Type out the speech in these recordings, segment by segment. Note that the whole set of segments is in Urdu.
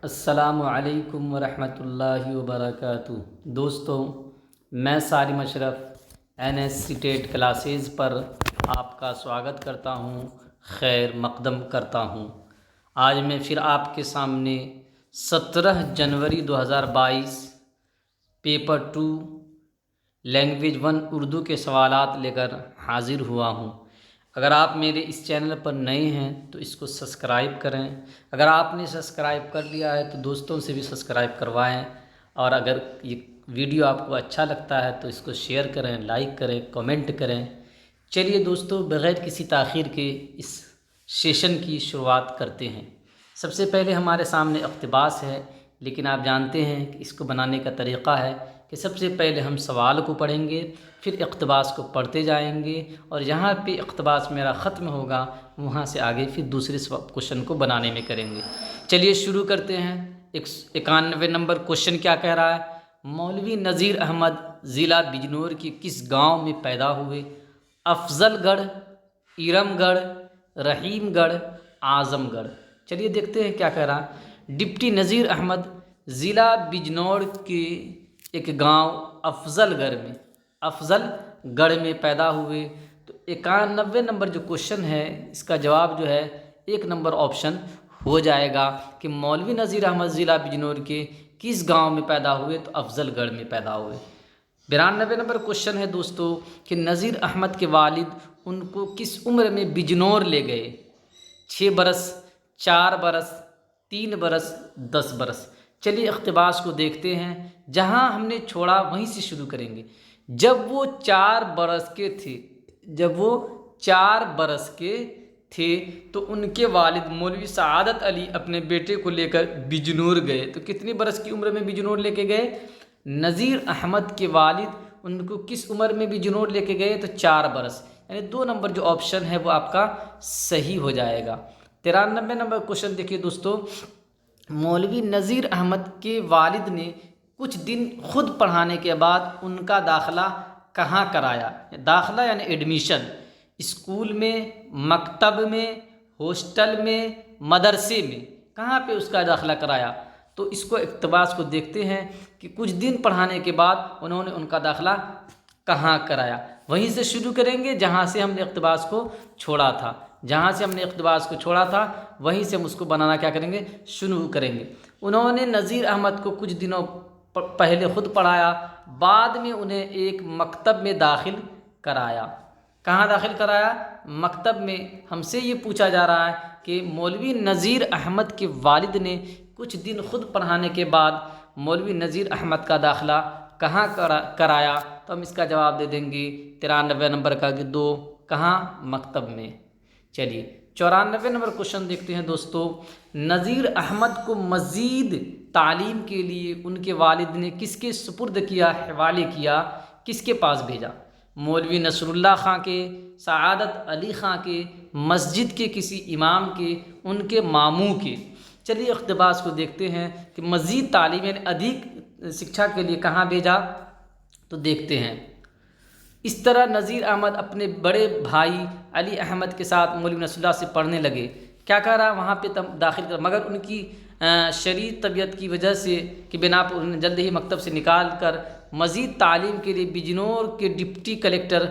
السلام علیکم ورحمۃ اللہ وبرکاتہ۔ دوستوں، میں Salim Ashraf N S C TET classes پر آپ کا سواگت کرتا ہوں، خیر مقدم کرتا ہوں۔ آج میں پھر آپ کے سامنے 17 جنوری 2022 پیپر 2 لینگویج 1 اردو کے سوالات لے کر حاضر ہوا ہوں۔ اگر آپ میرے اس چینل پر نئے ہیں تو اس کو سبسکرائب کریں۔ اگر آپ نے سبسکرائب کر لیا ہے تو دوستوں سے بھی سبسکرائب کروائیں، اور اگر یہ ویڈیو آپ کو اچھا لگتا ہے تو اس کو شیئر کریں، لائک کریں، کمنٹ کریں۔ چلیے دوستوں، بغیر کسی تاخیر کے اس سیشن کی شروعات کرتے ہیں۔ سب سے پہلے ہمارے سامنے اقتباس ہے، لیکن آپ جانتے ہیں کہ اس کو بنانے کا طریقہ ہے کہ سب سے پہلے ہم سوال کو پڑھیں گے، پھر اقتباس کو پڑھتے جائیں گے، اور جہاں پہ اقتباس میرا ختم ہوگا وہاں سے آگے پھر دوسرے کوشچن کو بنانے میں کریں گے۔ چلیے شروع کرتے ہیں۔ 91 نمبر کوشچن کیا کہہ رہا ہے؟ مولوی نذیر احمد ضلع بجنور کے کس گاؤں میں پیدا ہوئے؟ افضل گڑھ، ایرم گڑھ، رحیم گڑھ، اعظم گڑھ۔ چلیے دیکھتے ہیں کیا کہہ رہا ہے۔ ڈپٹی نذیر احمد ضلع بجنور کے ایک گاؤں افضل گڑھ میں پیدا ہوئے۔ تو 91 نمبر جو کوشچن ہے اس کا جواب جو ہے 1 نمبر آپشن ہو جائے گا کہ مولوی نذیر احمد ضلع بجنور کے کس گاؤں میں پیدا ہوئے؟ تو افضل گڑھ میں پیدا ہوئے۔ 92 نمبر کوشچن ہے دوستو کہ نذیر احمد کے والد ان کو کس عمر میں بجنور لے گئے؟ 6 برس، 4 برس، 3 برس، 10 برس۔ چلیے اقتباس کو دیکھتے ہیں، جہاں ہم نے چھوڑا وہیں سے شروع کریں گے۔ جب وہ 4 برس کے تھے تو ان کے والد مولوی سعادت علی اپنے بیٹے کو لے کر بجنور گئے۔ تو کتنی برس کی عمر میں بجنور لے کے گئے؟ نذیر احمد کے والد ان کو کس عمر میں بجنور لے کے گئے؟ تو 4 برس، یعنی 2 نمبر جو آپشن ہے وہ آپ کا صحیح ہو جائے گا۔ 93 نمبر کوشچن دیکھیے دوستو، مولوی نذیر احمد کے والد نے کچھ دن خود پڑھانے کے بعد ان کا داخلہ کہاں کرایا؟ داخلہ یعنی ایڈمیشن، اسکول میں، مکتب میں، ہاسٹل میں، مدرسے میں، کہاں پہ اس کا داخلہ کرایا؟ تو اس کو اقتباس کو دیکھتے ہیں کہ کچھ دن پڑھانے کے بعد انہوں نے ان کا داخلہ کہاں کرایا۔ وہیں سے شروع کریں گے جہاں سے ہم نے اقتباس کو چھوڑا تھا، وہیں سے ہم اس کو بنانا کیا کریں گے؟ شروع کریں گے۔ انہوں نے نذیر احمد کو کچھ دنوں پہلے خود پڑھایا، بعد میں انہیں ایک مکتب میں داخل کرایا۔ کہاں داخل کرایا؟ مکتب میں۔ ہم سے یہ پوچھا جا رہا ہے کہ مولوی نذیر احمد کے والد نے کچھ دن خود پڑھانے کے بعد مولوی نذیر احمد کا داخلہ کہاں کرایا؟ تو ہم اس کا جواب دے دیں گے 93 نمبر کا کہ 2، کہاں؟ مکتب میں۔ چلیے 94 نمبر کوشچن دیکھتے ہیں دوستو، نذیر احمد کو مزید تعلیم کے لیے ان کے والد نے کس کے سپرد کیا، حوالے کیا، کس کے پاس بھیجا؟ مولوی نصر اللہ خاں کے، سعادت علی خاں کے، مسجد کے کسی امام کے، ان کے ماموں کے۔ چلیے اقتباس کو دیکھتے ہیں کہ مزید تعلیم یعنی ادھک شکشا کے لیے کہاں بھیجا؟ تو دیکھتے ہیں۔ اس طرح نذیر احمد اپنے بڑے بھائی علی احمد کے ساتھ مولوی نصر اللہ سے پڑھنے لگے۔ کیا کہہ رہا؟ وہاں پہ داخل کر، مگر ان کی شدید طبیعت کی وجہ سے کہ بنا پر انہیں جلد ہی مکتب سے نکال کر مزید تعلیم کے لیے بجنور کے ڈپٹی کلکٹر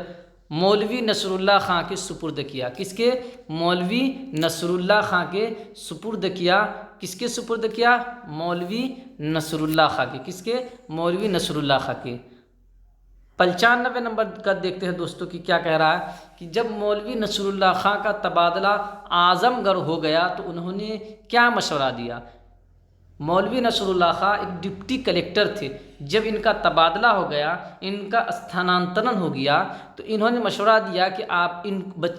مولوی نصر اللہ خاں کے سپرد کیا۔ کس کے؟ مولوی نصر اللہ خاں کے سپرد کیا۔ کس کے سپرد کیا؟ مولوی نصر اللہ خاں کے۔ کس کے؟ مولوی نصر اللہ خاں کے۔ 95 نمبر کا دیکھتے ہیں دوستوں کہ کیا کہہ رہا ہے کہ جب مولوی نصر اللہ خاں کا تبادلہ اعظم گڑھ ہو گیا تو انہوں نے کیا مشورہ دیا؟ مولوی نصر اللہ خاں ایک ڈپٹی کلکٹر تھے، جب ان کا تبادلہ ہو گیا، ان کا استھانانترن ہو گیا، تو انہوں نے مشورہ دیا کہ آپ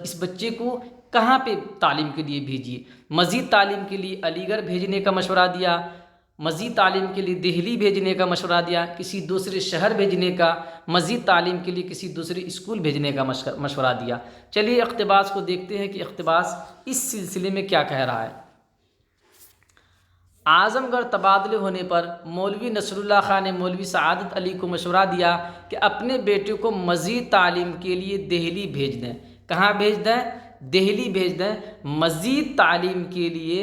اس بچے کو کہاں پہ تعلیم کے لیے بھیجیے۔ مزید تعلیم کے لیے علی گڑھ بھیجنے کا مشورہ دیا، مزید تعلیم کے لیے دہلی بھیجنے کا مشورہ دیا، کسی دوسرے شہر بھیجنے کا، مزید تعلیم کے لیے کسی دوسرے اسکول بھیجنے کا مشورہ دیا۔ چلیے اقتباس کو دیکھتے ہیں کہ اقتباس اس سلسلے میں کیا کہہ رہا ہے۔ اعظم گڑھ تبادلے ہونے پر مولوی نصر اللہ خاں نے مولوی سعادت علی کو مشورہ دیا کہ اپنے بیٹے کو مزید تعلیم کے لیے دہلی بھیج دیں۔ کہاں بھیج دیں؟ دہلی بھیج دیں۔ مزید تعلیم کے لیے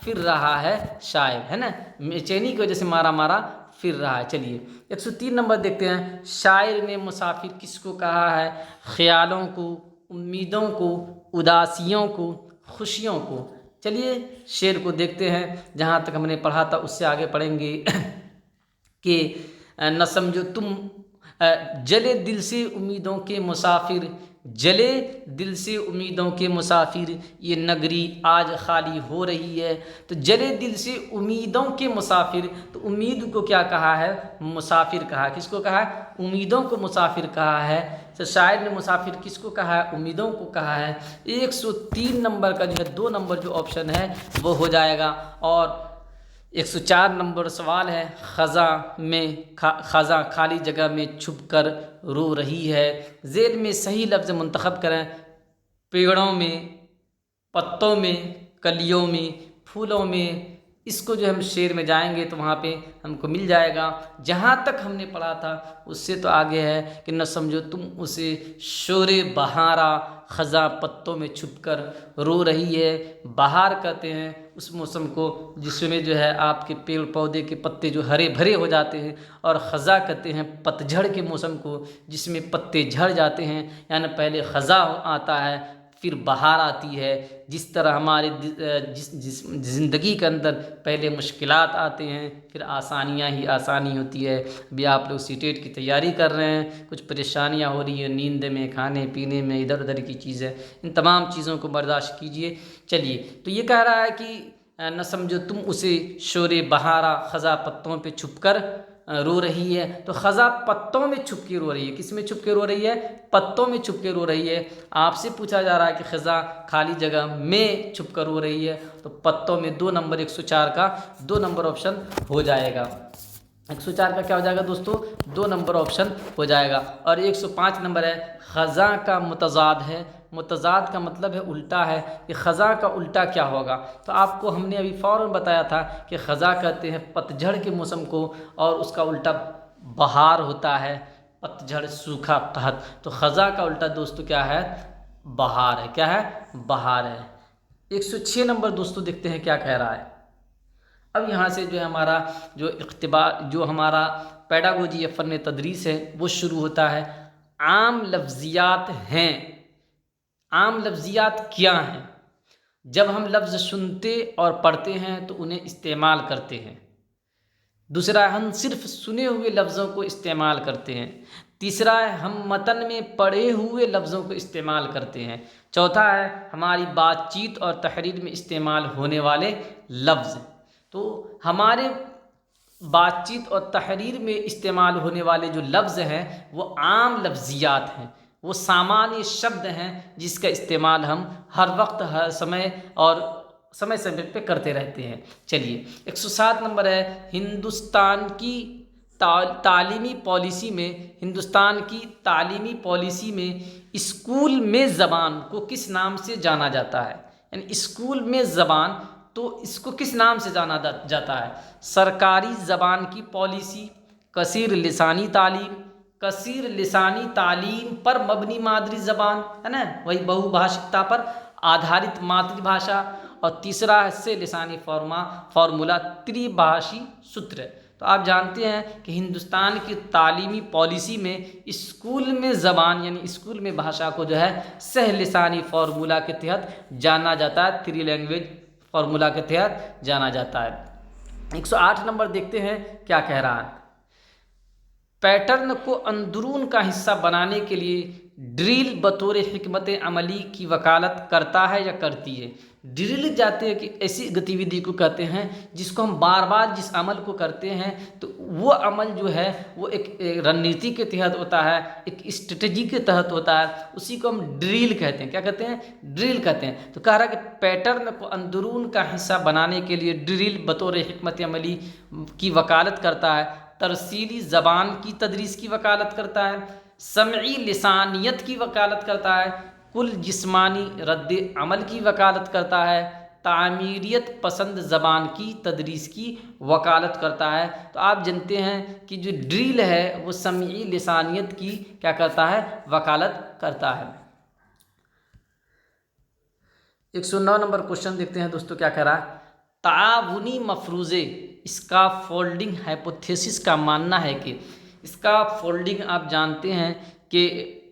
پھر رہا ہے شاعر، ہے نا، بے چینی کی وجہ سے مارا مارا پھر رہا ہے۔ چلیے 103 نمبر دیکھتے ہیں، شاعر نے مسافر کس کو کہا ہے؟ خیالوں کو، امیدوں کو، اداسیوں کو، خوشیوں کو۔ چلیے شعر کو دیکھتے ہیں، جہاں تک ہم نے پڑھا تھا اس سے آگے پڑھیں گے کہ نہ سمجھو تم جلے دل سے امیدوں کے مسافر، جلے دل سے امیدوں کے مسافر، یہ نگری آج خالی ہو رہی ہے۔ تو جلے دل سے امیدوں کے مسافر، تو امید کو کیا کہا ہے؟ مسافر کہا۔ کس کو کہا ہے؟ امیدوں کو مسافر کہا ہے۔ تو شاعر نے مسافر کس کو کہا ہے؟ امیدوں کو کہا ہے۔ 103 نمبر کا جو ہے 2 نمبر جو آپشن ہے وہ ہو جائے گا۔ اور 104 نمبر سوال ہے، خزاں خالی جگہ میں چھپ کر رو رہی ہے، ذیل میں صحیح لفظ منتخب کریں۔ پیڑوں میں، پتوں میں، کلیوں میں، پھولوں میں۔ اس کو جو ہم شعر میں جائیں گے تو وہاں پہ ہم کو مل جائے گا۔ جہاں تک ہم نے پڑھا تھا اس سے تو آگے ہے کہ نہ سمجھو تم اسے شور بہارا، خزاں پتوں میں چھپ کر رو رہی ہے۔ بہار کہتے ہیں اس موسم کو جس میں جو ہے آپ کے پیڑ پودے کے پتے جو ہرے بھرے ہو جاتے ہیں، اور خزاں کہتے ہیں پت جھڑ کے موسم کو جس میں پتے جھڑ جاتے ہیں، یعنی پہلے خزاں آتا ہے پھر بہار آتی ہے۔ جس طرح ہمارے زندگی کے اندر پہلے مشکلات آتے ہیں پھر آسانیاں ہی آسانی ہوتی ہے۔ ابھی آپ لوگ سیٹیٹ کی تیاری کر رہے ہیں، کچھ پریشانیاں ہو رہی ہیں نیند میں، کھانے پینے میں، ادھر ادھر کی چیزیں، ان تمام چیزوں کو برداشت کیجیے۔ چلیے تو یہ کہہ رہا ہے کہ نہ سمجھو تم اسے شور بہارا، خزاں پتوں پہ چھپ کر رو رہی ہے۔ تو خزاں پتوں میں چھپ کے رو رہی ہے۔ کس میں چھپ کے رو رہی ہے؟ پتوں میں چھپ کے رو رہی ہے۔ آپ سے پوچھا جا رہا ہے کہ خزاں خالی جگہ میں چھپ کر رو رہی ہے، تو پتوں میں 2 نمبر 104 کا 2 نمبر آپشن ہو جائے گا۔ 104 کا کیا ہو جائے گا دوستو؟ 2 نمبر آپشن ہو جائے گا۔ اور 105 نمبر ہے، خزاں کا متضاد ہے۔ متضاد کا مطلب ہے الٹا ہے، کہ خزاں کا الٹا کیا ہوگا؟ تو آپ کو ہم نے ابھی فوراً بتایا تھا کہ خزاں کہتے ہیں پت جھڑ کے موسم کو، اور اس کا الٹا بہار ہوتا ہے، پت جھڑ، سوکھا، قحط۔ تو خزاں کا الٹا دوستو کیا ہے؟ بہار ہے۔ کیا ہے؟ بہار ہے۔ 106 نمبر دوستو دیکھتے ہیں کیا کہہ رہا ہے۔ اب یہاں سے جو ہے ہمارا جو ہمارا پیڈاگوجی یا فن تدریس ہے وہ شروع ہوتا ہے۔ عام لفظیات ہیں۔ عام لفظیات کیا ہیں؟ جب ہم لفظ سنتے اور پڑھتے ہیں تو انہیں استعمال کرتے ہیں۔ دوسرا، ہم صرف سنے ہوئے لفظوں کو استعمال کرتے ہیں۔ تیسرا ہے، ہم متن میں پڑھے ہوئے لفظوں کو استعمال کرتے ہیں۔ چوتھا ہے، ہماری بات چیت اور تحریر میں استعمال ہونے والے لفظ۔ تو ہمارے بات چیت اور تحریر میں استعمال ہونے والے جو لفظ ہیں وہ عام لفظیات ہیں، وہ سامانیہ شبد ہیں جس کا استعمال ہم ہر وقت، ہر سمے اور سمے پہ کرتے رہتے ہیں۔ چلیے 107 نمبر ہے، ہندوستان کی تعلیمی پالیسی میں، ہندوستان کی تعلیمی پالیسی میں اسکول میں زبان کو کس نام سے جانا جاتا ہے؟ یعنی اسکول میں زبان، تو اس کو کس نام سے جانا جاتا ہے؟ سرکاری زبان کی پالیسی، کثیر لسانی تعلیم، کثیر لسانی تعلیم پر مبنی مادری زبان، ہے نا، وہی بہو بھاشکتا پر آدھارت ماتری بھاشا، اور تیسرا ہے سے لسانی فارمولا تریبھاشی ستر۔ تو آپ جانتے ہیں کہ ہندوستان کی تعلیمی پالیسی میں اسکول میں زبان یعنی اسکول میں بھاشا کو جو ہے سہ لسانی فارمولا کے تحت جانا جاتا ہے، 3 لینگویج فارمولا کے تحت جانا جاتا ہے۔ 108 نمبر دیکھتے ہیں کیا کہہ رہا ہے۔ پیٹرن کو اندرون کا حصہ بنانے کے لیے ڈرل بطور حکمت عملی کی وکالت کرتا ہے یا کرتی ہے؟ ڈرل جاتے ہیں کہ ایسی گتیودھی کو کہتے ہیں جس کو ہم بار بار جس عمل کو کرتے ہیں تو وہ عمل جو ہے وہ ایک رننیتی کے تحت ہوتا ہے، ایک اسٹریٹجی کے تحت ہوتا ہے، اسی کو ہم ڈرل کہتے ہیں۔ کیا کہتے ہیں؟ ڈرل کہتے ہیں۔ تو کہہ رہا ہے کہ پیٹرن کو اندرون کا حصہ بنانے کے لیے ڈرل بطور حکمت عملی کی وکالت کرتا ہے، ترسیلی زبان کی تدریس کی وکالت کرتا ہے، سمعی لسانیت کی وکالت کرتا ہے، کل جسمانی رد عمل کی وکالت کرتا ہے، تعمیریت پسند زبان کی تدریس کی وکالت کرتا ہے۔ تو آپ جانتے ہیں کہ جو ڈرل ہے وہ سمعی لسانیت کی کیا کرتا ہے؟ وکالت کرتا ہے۔ 109 نمبر کوشچن دیکھتے ہیں دوستو کیا کہہ رہا ہے۔ تعاونی مفروضے اس کا فولڈنگ ہائپوتھیسس کا ماننا ہے کہ اس کا فولڈنگ آپ جانتے ہیں کہ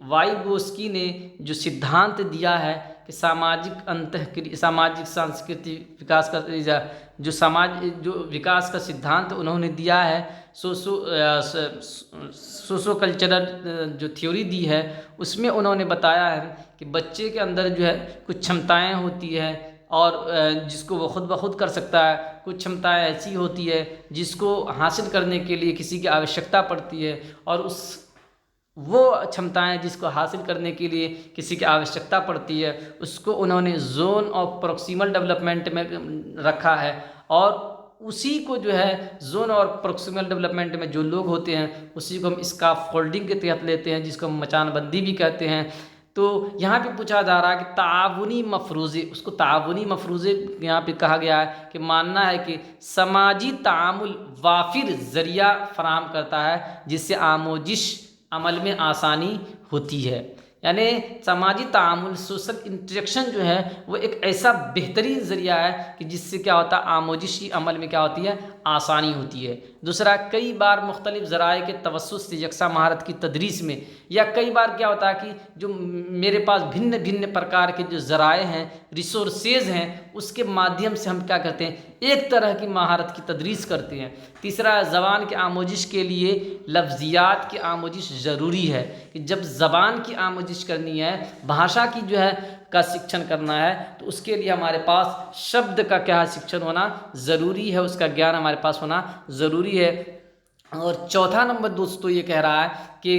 وائگوسکی نے جو سدھانت دیا ہے کہ ساماجک سانسکرتی وکاس کا جو وکاس کا سدھانت انہوں نے دیا ہے، سوسو کلچرل جو تھیوری دی ہے، اس میں انہوں نے بتایا ہے کہ بچے کے اندر جو ہے کچھ چھمتائیں ہوتی ہیں اور جس کو وہ خود بخود کر سکتا ہے، کچھ چھمتائیں ایسی ہوتی ہے جس کو حاصل کرنے کے لیے کسی کی آوشکتا پڑتی ہے، اور وہ چھمتائیں جس کو حاصل کرنے کے لیے کسی کی آوشکتا پڑتی ہے اس کو انہوں نے زون آف پروکسیمل ڈیولپمنٹ میں رکھا ہے، اور اسی کو جو ہے زون اور پروکسیمل ڈیولپمنٹ میں جو لوگ ہوتے ہیں اسی کو ہم اسکاف فولڈنگ کے تحت لیتے ہیں، جس کو ہم مچان بندی بھی کہتے ہیں۔ تو یہاں پہ پوچھا جا رہا ہے کہ تعاونی مفروضے، اس کو تعاونی مفروضے یہاں پہ کہا گیا ہے کہ ماننا ہے کہ سماجی تعامل وافر ذریعہ فراہم کرتا ہے جس سے آموزش عمل میں آسانی ہوتی ہے، یعنی سماجی تعامل سوشل انٹریکشن جو ہے وہ ایک ایسا بہترین ذریعہ ہے کہ جس سے کیا ہوتا ہے آموزشی عمل میں کیا ہوتی ہے آسانی ہوتی ہے۔ دوسرا، کئی بار مختلف ذرائع کے توسط سے یکساں مہارت کی تدریس میں، یا کئی بار کیا ہوتا ہے کہ جو میرے پاس بھن پرکار کے جو ذرائع ہیں، ریسورسز ہیں، اس کے مادھیم سے ہم کیا کرتے ہیں ایک طرح کی مہارت کی تدریس کرتے ہیں۔ تیسرا، زبان کی آموزش کے لیے لفظیات کی آموزش ضروری ہے کہ جب زبان کی آموزش کرنی ہے، بھاشا کی جو ہے کا سکشن کرنا ہے، تو اس کے لیے ہمارے پاس شبد کا کیا سکشن ہونا ضروری ہے، اس کا گیان ہمارے پاس ہونا ضروری ہے۔ اور چوتھا نمبر دوستو یہ کہہ رہا ہے کہ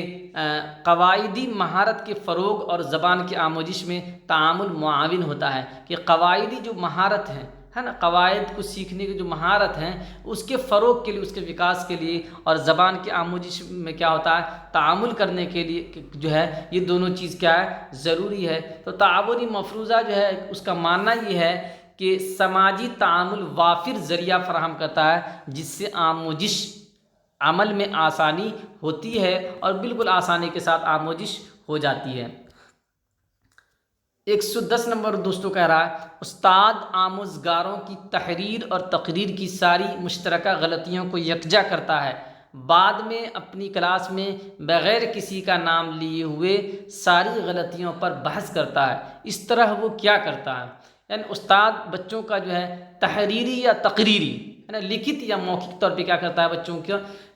قواعدی مہارت کے فروغ اور زبان کی آموزش میں تعامل معاون ہوتا ہے، کہ قواعدی جو مہارت ہے نا، قواعد کو سیکھنے کی جو مہارت ہیں اس کے فروغ کے لیے، اس کے وکاس کے لیے اور زبان کی آموزش میں کیا ہوتا ہے تعامل کرنے کے لیے جو ہے یہ دونوں چیز کیا ہے ضروری ہے۔ تو تعاونی مفروضہ جو ہے اس کا ماننا یہ ہے کہ سماجی تعامل وافر ذریعہ فراہم کرتا ہے جس سے آموزش عمل میں آسانی ہوتی ہے اور بالکل آسانی کے ساتھ آموزش ہو جاتی ہے۔ 110 نمبر دوستوں کہہ رہا ہے، استاد آموزگاروں کی تحریر اور تقریر کی ساری مشترکہ غلطیوں کو یکجا کرتا ہے، بعد میں اپنی کلاس میں بغیر کسی کا نام لیے ہوئے ساری غلطیوں پر بحث کرتا ہے۔ اس طرح وہ کیا کرتا ہے، یعنی استاد بچوں کا جو ہے تحریری یا تقریری لکھت یا موخک طور پہ کیا کرتا ہے بچوں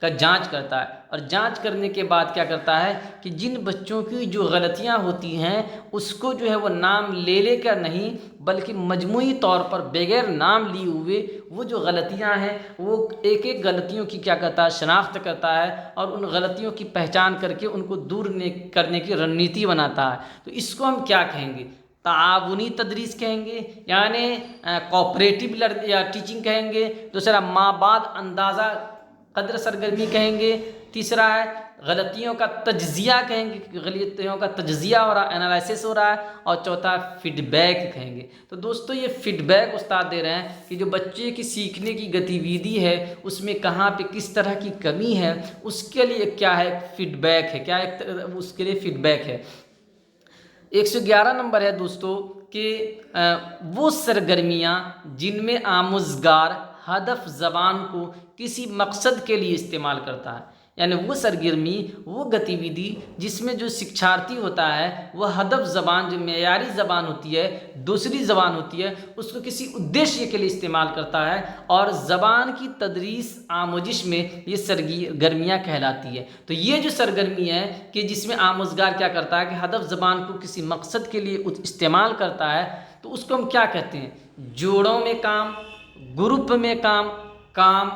کا جانچ کرتا ہے، اور جانچ کرنے کے بعد کیا کرتا ہے کہ جن بچوں کی جو غلطیاں ہوتی ہیں اس کو جو ہے وہ نام لے کر نہیں بلکہ مجموعی طور پر بغیر نام لیے ہوئے وہ جو غلطیاں ہیں وہ ایک ایک غلطیوں کی کیا کرتا ہے شناخت کرتا ہے، اور ان غلطیوں کی پہچان کر کے ان کو دور کرنے کی رننیتی بناتا ہے۔ تو اس کو ہم کیا کہیں گے، تعاونی تدریس کہیں گے، یعنی کوآپریٹیو یا ٹیچنگ کہیں گے۔ دوسرا، ماں بعد اندازہ قدر سرگرمی کہیں گے۔ تیسرا ہے غلطیوں کا تجزیہ کہیں گے، کہ غلطیوں کا تجزیہ ہو رہا ہے، انالائسس ہو رہا ہے۔ اور چوتھا فیڈ بیک کہیں گے۔ تو دوستو یہ فیڈ بیک استاد دے رہے ہیں کہ جو بچے کی سیکھنے کی گتیویدھی ہے اس میں کہاں پہ کس طرح کی کمی ہے، اس کے لیے کیا ہے فیڈ بیک ہے، کیا اس کے لیے فیڈ بیک ہے۔ 111 نمبر ہے دوستو کہ وہ سرگرمیاں جن میں آموزگار ہدف زبان کو کسی مقصد کے لیے استعمال کرتا ہے، یعنی وہ سرگرمی، وہ گتیویدھی جس میں جو سکھارتی ہوتا ہے وہ ہدف زبان، جو معیاری زبان ہوتی ہے، دوسری زبان ہوتی ہے، اس کو کسی ادیشیہ کے لیے استعمال کرتا ہے، اور زبان کی تدریس آموزش میں یہ سرگرمیاں کہلاتی ہے۔ تو یہ جو سرگرمی ہے کہ جس میں آموزگار کیا کرتا ہے کہ ہدف زبان کو کسی مقصد کے لیے استعمال کرتا ہے، تو اس کو ہم کیا کہتے ہیں، جوڑوں میں کام، گروپ میں کام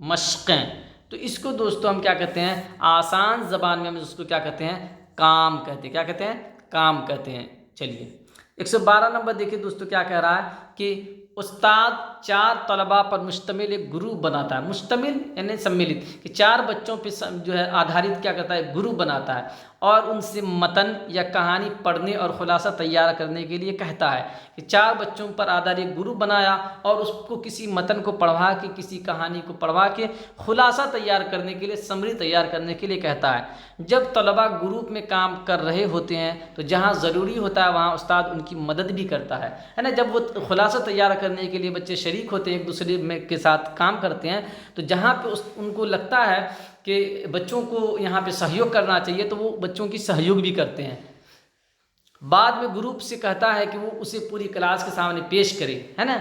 مشقیں۔ تو اس کو دوستو ہم کیا کہتے ہیں، آسان زبان میں ہم اس کو کیا کہتے ہیں، کام کہتے ہیں۔ کیا کہتے ہیں، کام کہتے ہیں۔ چلیے 112 نمبر دیکھیں دوستو کیا کہہ رہا ہے کہ استاد 4 طلباء پر مشتمل ایک گروپ بناتا ہے، مشتمل یعنی سملت، کہ 4 بچوں پہ جو ہے آدھارت کیا کرتا ہے گروپ بناتا ہے، اور ان سے متن یا کہانی پڑھنے اور خلاصہ تیار کرنے کے لیے کہتا ہے کہ 4 بچوں پر آدھار ایک گروپ بنایا اور اس کو کسی متن کو پڑھوا کے کسی کہانی کو پڑھوا کے خلاصہ تیار کرنے کے لیے سمری تیار کرنے کے لیے کہتا ہے۔ جب طلباء گروپ میں کام کر رہے ہوتے ہیں تو جہاں ضروری ہوتا ہے وہاں استاد ان کی مدد بھی کرتا ہے نا۔ جب وہ خلاصہ تیار کرنے کے لیے بچے شریک ہوتے ہیں، ایک دوسرے میں کے ساتھ کام کرتے ہیں، تو جہاں پہ ان کو لگتا ہے کہ بچوں کو یہاں پہ سہیوگ کرنا چاہیے تو وہ بچوں کی سہیوگ بھی کرتے ہیں۔ بعد میں گروپ سے کہتا ہے کہ وہ اسے پوری کلاس کے سامنے پیش کرے، ہے نا،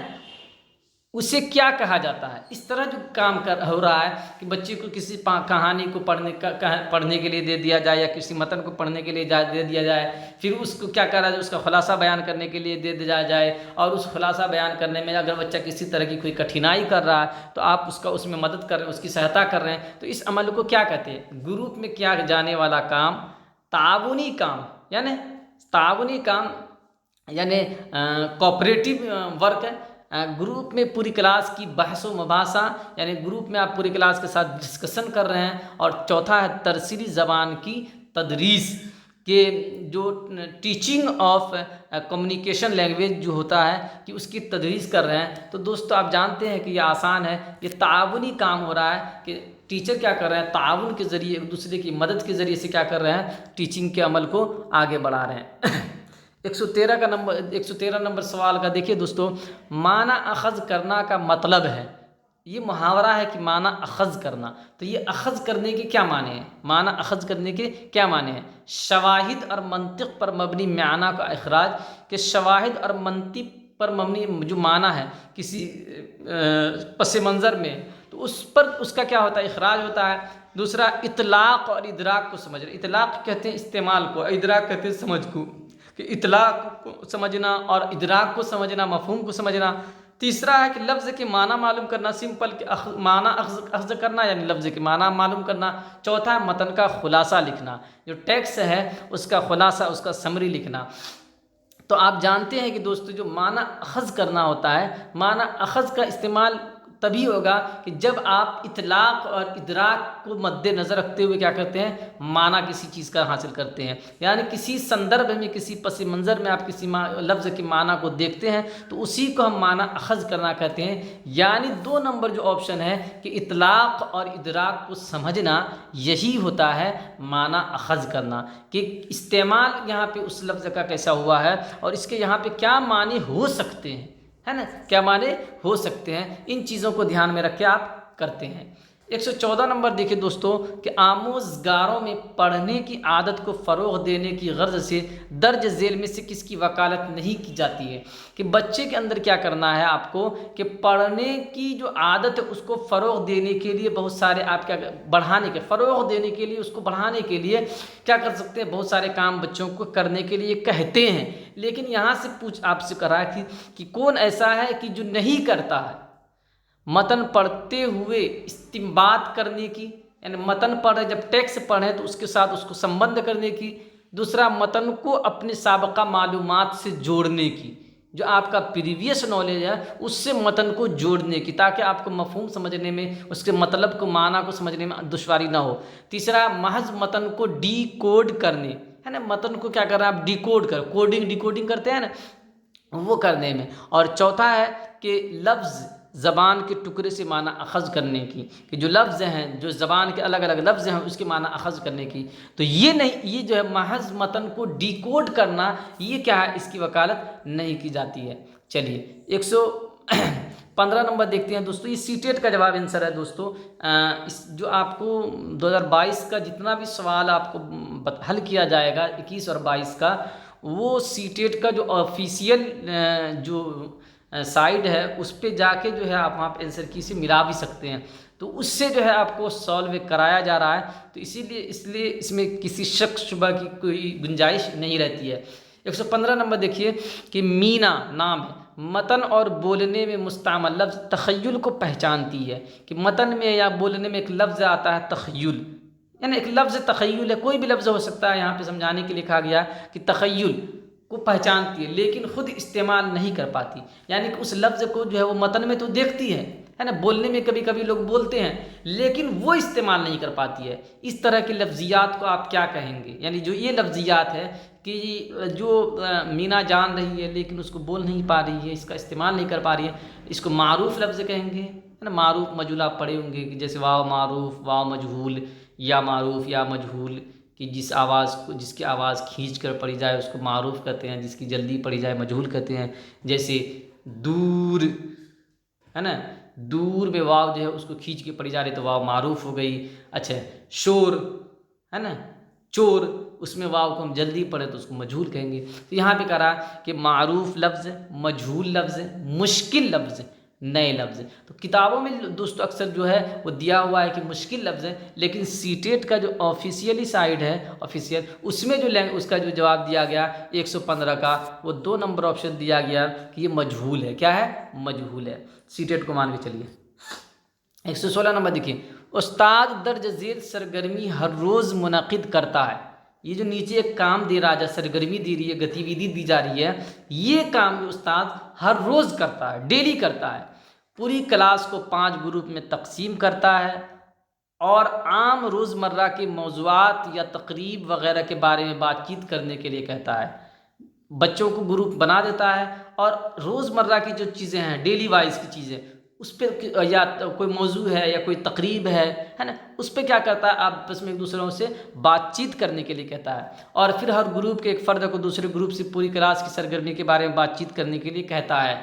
اسے کیا کہا جاتا ہے۔ اس طرح جو کام ہو رہا ہے کہ بچے کو کسی کہانی کو پڑھنے کے لیے دے دیا جائے یا کسی متن کو پڑھنے کے لیے دے دیا جائے، پھر اس کو کیا کرا جائے، اس کا خلاصہ بیان کرنے کے لیے دے دیا جائے، اور اس خلاصہ بیان کرنے میں اگر بچہ کسی طرح کی کوئی کٹھنائی کر رہا ہے تو آپ اس میں مدد کر رہے ہیں، اس کی سہایتا کر رہے ہیں، تو اس عمل کو کیا کہتے ہیں؟ گروپ میں کیا جانے والا کام تعاونی کام، یعنی تعاونی کام یعنی کوآپریٹیو ورک ہے۔ گروپ میں پوری کلاس کی بحث و مباحثہ، یعنی گروپ میں آپ پوری کلاس کے ساتھ ڈسکشن کر رہے ہیں۔ اور چوتھا ہے ترسیلی زبان کی تدریس، کہ جو ٹیچنگ آف کمیونیکیشن لینگویج جو ہوتا ہے کہ اس کی تدریس کر رہے ہیں۔ تو دوستو آپ جانتے ہیں کہ یہ آسان ہے، یہ تعاونی کام ہو رہا ہے کہ ٹیچر کیا کر رہے ہیں، تعاون کے ذریعے ایک دوسرے کی مدد کے ذریعے سے کیا کر رہے ہیں، ٹیچنگ کے عمل کو آگے بڑھا رہے ہیں۔ 113 نمبر سوال کا دیکھیے دوستو، معنی اخذ کرنا کا مطلب ہے، یہ محاورہ ہے کہ معنی اخذ کرنا، تو یہ اخذ کرنے کے کیا معنی ہیں؟ معنی اخذ کرنے کے کیا معنی ہیں؟ شواہد اور منطق پر مبنی معنی کا اخراج، کہ شواہد اور منطق پر مبنی جو معنی ہے کسی پس منظر میں، تو اس پر اس کا کیا ہوتا ہے، اخراج ہوتا ہے۔ دوسرا اطلاق اور ادراک کو سمجھنا، اطلاق کہتے ہیں استعمال کو، ادراک کہتے ہیں سمجھ کو، کہ اطلاق کو سمجھنا اور ادراک کو سمجھنا، مفہوم کو سمجھنا۔ تیسرا ہے کہ لفظ کے معنی معلوم کرنا، سمپل کہ معنی اخذ کرنا یعنی لفظ کے معنی معلوم کرنا۔ چوتھا ہے متن کا خلاصہ لکھنا، جو ٹیکسٹ ہے اس کا خلاصہ، اس کا سمری لکھنا۔ تو آپ جانتے ہیں کہ دوستو جو معنی اخذ کرنا ہوتا ہے، معنی اخذ کا استعمال تبھی ہوگا کہ جب آپ اطلاق اور ادراک کو مد نظر رکھتے ہوئے کیا کرتے ہیں، معنی کسی چیز کا حاصل کرتے ہیں۔ یعنی کسی سندربھ میں، کسی پس منظر میں آپ کسی لفظ کے معنی کو دیکھتے ہیں تو اسی کو ہم معنی اخذ کرنا کہتے ہیں۔ یعنی 2 نمبر جو آپشن ہے کہ اطلاق اور ادراک کو سمجھنا، یہی ہوتا ہے معنی اخذ کرنا، کہ استعمال یہاں پہ اس لفظ کا کیسا ہوا ہے اور اس کے یہاں پہ کیا معنی ہو سکتے ہیں، ہے نا، کیا معنی ہو سکتے ہیں، ان چیزوں کو دھیان میں رکھ کے آپ کرتے ہیں۔ 114 نمبر دیکھیں دوستو، کہ آموزگاروں میں پڑھنے کی عادت کو فروغ دینے کی غرض سے درج ذیل میں سے کس کی وکالت نہیں کی جاتی ہے، کہ بچے کے اندر کیا کرنا ہے آپ کو، کہ پڑھنے کی جو عادت ہے اس کو فروغ دینے کے لیے بہت سارے آپ کیا بڑھانے کے، فروغ دینے کے لیے، اس کو بڑھانے کے لیے کیا کر سکتے ہیں، بہت سارے کام بچوں کو کرنے کے لیے کہتے ہیں۔ لیکن یہاں سے آپ سے کرا کہ کون ایسا ہے کہ جو نہیں کرتا ہے، متن پڑھتے ہوئے استنباط کرنے کی، یعنی متن پڑھے، جب ٹیکسٹ پڑھیں تو اس کے ساتھ اس کو سمبندھ کرنے کی۔ دوسرا متن کو اپنے سابقہ معلومات سے جوڑنے کی، جو آپ کا پریویس نالج ہے اس سے متن کو جوڑنے کی، تاکہ آپ کو مفہوم سمجھنے میں، اس کے مطلب کو، معنی کو سمجھنے میں دشواری نہ ہو۔ تیسرا محض متن کو ڈی کوڈ کرنے، ہے نا، متن کو کیا کر رہے ہیں آپ، ڈی کوڈ کر، ڈیکوڈنگ کرتے ہیں نا، وہ کرنے میں۔ اور چوتھا ہے کہ لفظ زبان کے ٹکڑے سے معنی اخذ کرنے کی، کہ جو لفظ ہیں، جو زبان کے الگ الگ لفظ ہیں اس کے معنی اخذ کرنے کی۔ تو یہ نہیں، یہ جو ہے محض متن کو ڈیکوڈ کرنا، یہ کیا ہے، اس کی وکالت نہیں کی جاتی ہے۔ چلیے 115 نمبر دیکھتے ہیں دوستو، یہ سی ٹیٹ کا جواب آنسر ہے دوستو۔ جو آپ کو 2022 کا جتنا بھی سوال آپ کو حل کیا جائے گا 21 اور 22 کا، وہ سی ٹیٹ کا جو آفیشیل جو سائٹ ہے اس پہ جا کے جو ہے آپ وہاں پہ آنسر کی سے ملا بھی سکتے ہیں، تو اس سے جو ہے آپ کو سالو کرایا جا رہا ہے، تو اسی لیے اس میں کسی شک شبہ کی کوئی گنجائش نہیں رہتی ہے۔ 115 نمبر دیکھیے، کہ مینا نام ہے، متن اور بولنے میں مستعمل لفظ تخیل کو پہچانتی ہے، کہ متن میں یا بولنے میں ایک لفظ آتا ہے تخیل، یعنی ایک لفظ تخیل ہے، کوئی بھی لفظ ہو سکتا ہے، یہاں پہ سمجھانے کے لیے کہا گیا کہ تخیل کو پہچانتی ہے لیکن خود استعمال نہیں کر پاتی، یعنی کہ اس لفظ کو جو ہے وہ متن میں تو دیکھتی ہے ہے نا، بولنے میں کبھی کبھی لوگ بولتے ہیں لیکن وہ استعمال نہیں کر پاتی ہے۔ اس طرح کی لفظیات کو آپ کیا کہیں گے؟ یعنی جو یہ لفظیات ہے کہ جو مینا جان رہی ہے لیکن اس کو بول نہیں پا رہی ہے، اس کا استعمال نہیں کر پا رہی ہے، اس کو معروف لفظ کہیں گے، ہے نا۔ معروف مجہول آپ پڑھے ہوں گے کہ جیسے واو معروف، واو مجہول، یا معروف یا مجہول، کہ جس کی آواز کھینچ کر پڑھی جائے اس کو معروف کہتے ہیں، جس کی جلدی پڑھی جائے مجہول کہتے ہیں۔ جیسے دور، ہے نا، دور میں واو جو ہے اس کو کھینچ کے پڑھی جا رہی تو واو معروف ہو گئی۔ اچھا، شور، ہے نا، چور، اس میں واو کو ہم جلدی پڑھیں تو اس کو مجہول کہیں گے۔ تو یہاں پہ کہہ رہا کہ معروف لفظ، مجہول لفظ، مشکل لفظ، نئے لفظ۔ تو کتابوں میں دوستو اکثر جو ہے وہ دیا ہوا ہے کہ مشکل لفظ ہے، لیکن سی ٹیٹ کا جو آفیشیلی سائٹ ہے آفیشیل، اس میں جو اس کا جو جواب دیا گیا 115 کا، وہ 2 نمبر آپشن دیا گیا کہ یہ مجہول ہے۔ کیا ہے؟ مجہول ہے۔ سی ٹیٹ کو مان کے چلیے۔ 116 نمبر دیکھیے، استاد درج ذیل سرگرمی ہر روز منعقد کرتا ہے۔ یہ جو نیچے ایک کام دے رہا ہے، سرگرمی دی رہی ہے، گتی ودھی دی جا رہی ہے، یہ کام جو استاد ہر روز کرتا ہے، ڈیلی کرتا ہے، پوری کلاس کو 5 گروپ میں تقسیم کرتا ہے اور عام روزمرہ کے موضوعات یا تقریب وغیرہ کے بارے میں بات چیت کرنے کے لیے کہتا ہے۔ بچوں کو گروپ بنا دیتا ہے اور روزمرہ کی جو چیزیں ہیں، ڈیلی وائز کی چیزیں، اس پہ یا کوئی موضوع ہے یا کوئی تقریب ہے نا، اس پہ کیا کرتا ہے، آپس میں ایک دوسروں سے بات چیت کرنے کے لیے کہتا ہے۔ اور پھر ہر گروپ کے ایک فرد کو دوسرے گروپ سے پوری کلاس کی سرگرمی کے بارے میں بات چیت کرنے کے لیے کہتا ہے۔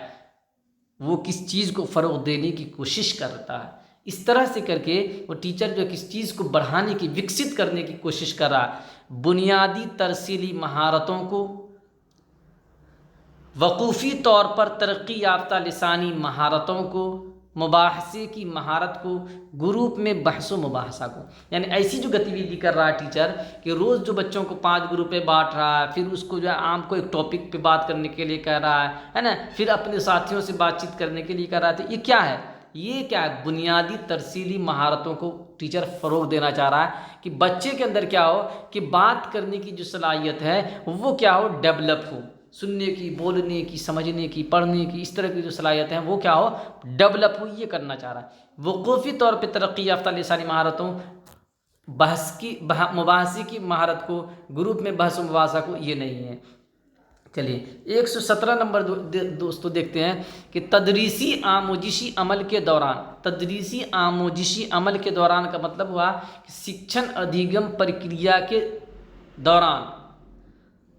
وہ کس چیز کو فروغ دینے کی کوشش کرتا ہے۔ اس طرح سے کر کے وہ ٹیچر جو کس چیز کو بڑھانے کی، وکست کرنے کی کوشش کر رہا ہے۔ بنیادی ترسیلی مہارتوں کو، وقوفی طور پر ترقی یافتہ لسانی مہارتوں کو، مباحثے کی مہارت کو، گروپ میں بحث و مباحثہ کو، یعنی ایسی جو گتیویدھی کر رہا ہے ٹیچر کہ روز جو بچوں کو 5 گروپ پہ بانٹ رہا ہے، پھر اس کو جو ہے عام کو ایک ٹاپک پہ بات کرنے کے لیے کہہ رہا ہے نا، پھر اپنے ساتھیوں سے بات چیت کرنے کے لیے کہہ رہا ہے، تو یہ کیا ہے؟ یہ کیا ہے؟ بنیادی ترسیلی مہارتوں کو ٹیچر فروغ دینا چاہ رہا ہے کہ بچے کے اندر کیا ہو کہ بات کرنے کی جو صلاحیت ہے وہ کیا ہو، ڈیولپ ہو، سننے کی، بولنے کی، سمجھنے کی، پڑھنے کی، اس طرح کی جو صلاحیت ہیں وہ کیا ہو، ڈیولپ ہو، یہ کرنا چاہ رہا ہے۔ وقوفی طور پہ ترقی یافتہ لسانی مہارتوں، مباحثے کی مہارت کو، گروپ میں بحث و مباحثہ کو، یہ نہیں ہے۔ چلیے 117 نمبر دوستو دیکھتے ہیں کہ تدریسی آموزشی عمل کے دوران، تدریسی آموزشی عمل کے دوران کا مطلب ہوا کہ شکشن ادھیگم پرکریا کے دوران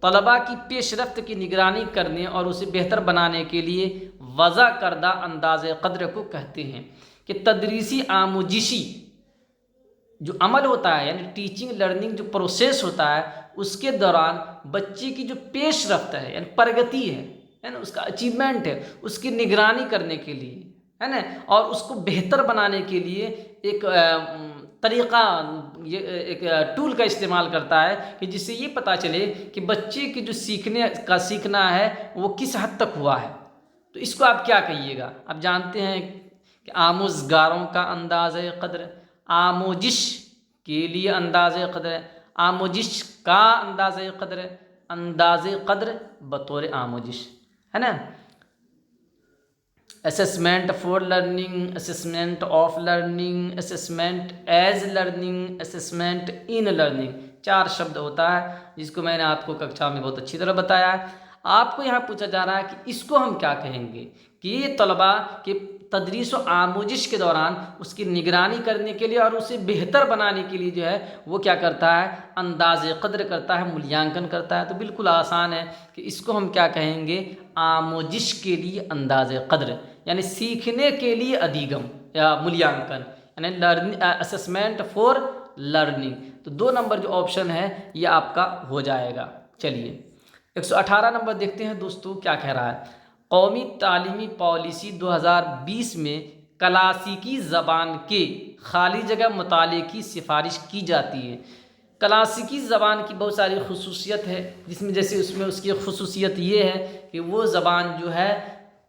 طلباء کی پیش رفت کی نگرانی کرنے اور اسے بہتر بنانے کے لیے وضع کردہ انداز قدر کو کہتے ہیں۔ کہ تدریسی آموزشی جو عمل ہوتا ہے، یعنی ٹیچنگ لرننگ جو پروسیس ہوتا ہے، اس کے دوران بچے کی جو پیش رفت ہے، یعنی پرگتی ہے نا، اس کا اچیومنٹ ہے، اس کی نگرانی کرنے کے لیے، ہے نا، اور اس کو بہتر بنانے کے لیے ایک طریقہ، یہ ایک ٹول کا استعمال کرتا ہے کہ جس سے یہ پتہ چلے کہ بچے کی جو سیکھنا ہے وہ کس حد تک ہوا ہے۔ تو اس کو آپ کیا کہیے گا؟ آپ جانتے ہیں کہ آموزگاروں کا انداز قدر، آموزش کے لیے انداز قدر، آموزش کا انداز قدر، انداز قدر بطور آموزش، ہے نا۔ Assessment for learning, assessment of learning, assessment as learning, assessment in learning, 4 شبد ہوتا ہے جس کو میں نے آپ کو ککشا میں بہت اچھی طرح بتایا ہے۔ آپ کو یہاں پوچھا جا رہا ہے کہ اس کو ہم کیا کہیں گے کہ یہ طلباء کے تدریس و آموزش کے دوران اس کی نگرانی کرنے کے لیے اور اسے بہتر بنانے کے لیے جو ہے وہ کیا کرتا ہے، انداز قدر کرتا ہے، مولیانکن کرتا ہے۔ تو بالکل آسان ہے کہ اس کو ہم کیا کہیں گے، آموزش کے لیے انداز قدر، یعنی سیکھنے کے لیے ادھیگم یا مولیانکن، یعنی اسسمنٹ فور لرننگ۔ تو 2 نمبر جو آپشن ہے یہ آپ کا ہو جائے گا۔ چلیے 118 نمبر دیکھتے ہیں دوستو کیا کہہ رہا ہے۔ قومی تعلیمی پالیسی 2020 میں کلاسیکی زبان کے خالی جگہ مطالعے کی سفارش کی جاتی ہے۔ کلاسیکی زبان کی بہت ساری خصوصیت ہے، جس میں جیسے اس کی خصوصیت یہ ہے کہ وہ زبان جو ہے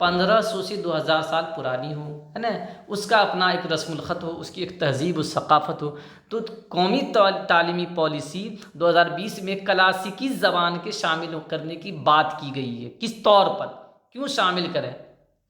1500 سے 2000 سال پرانی ہو، ہے نا، اس کا اپنا ایک رسم الخط ہو، اس کی ایک تہذیب و ثقافت ہو۔ تو قومی تعلیمی پالیسی 2020 میں کلاسیکی زبان کے شامل کرنے کی بات کی گئی ہے۔ کس طور پر، کیوں شامل کریں؟